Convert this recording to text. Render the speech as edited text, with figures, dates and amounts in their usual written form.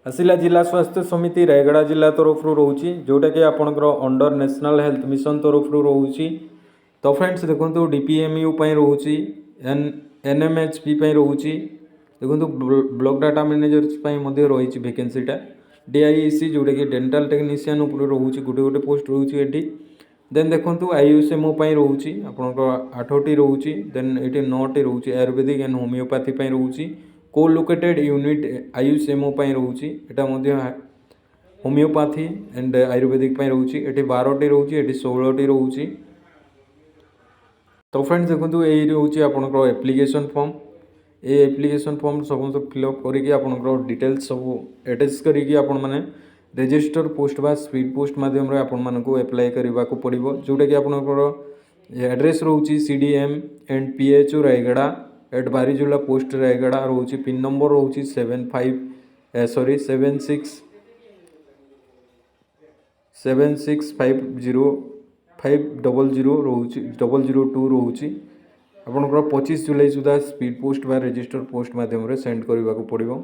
आसला जिला स्वास्थ्य समिति रायगड़ा जिला तरफ रोचे जोटा कि आपंकर अंडर नेशनल हेल्थ मिशन तरफ रोचे। तो फ्रेंड्स देखो डीपीएमयू रोचे एनएमएचपी रोचे देखो ब्लॉक डाटा मैनेजर रही वैकेंसीटा डीआईसी जोटा कि डेंटल टेक्नीशियन रोचे गोटे गोटे पोस्ट रोचे ये। देन देखो आईयूएसएमओ रोचे आपंकर 8टी रोचे देन ये 9टी रोचे आयुर्वेदिक एंड होमियोपैथी रोचे कोलोकेटेड यूनिट आईयूएसएमओ रोचे यहाँ होमियोपैथी एंड आयुर्वेदिक रोचे ये 12टी रोचे ये 16टी रोचे। तो फ्रेंड्स देखो यही रोचे आपंकर एप्लिकेशन फॉर्म ये एप्लिकेशन फॉर्म सब फिलअप करके आपंकर डिटेल्स सब अटैच करके आपण मैंने रजिस्टर पोस्ट बा स्पीड पोस्ट मध्यम आपण मानक एप्लाई करने को पड़ो जोटा कि आपंकर एड्रेस रोचे CDM and PHO Rayagada at Barijula post Rayagada रोचे पिन नंबर रोचे 765050 रोचे 002 रोचे आपंकर 25 जुलाई सुधा स्पीड पोस्ट बा रजिस्टर पोस्ट मध्यम सेंड करने को पड़ो।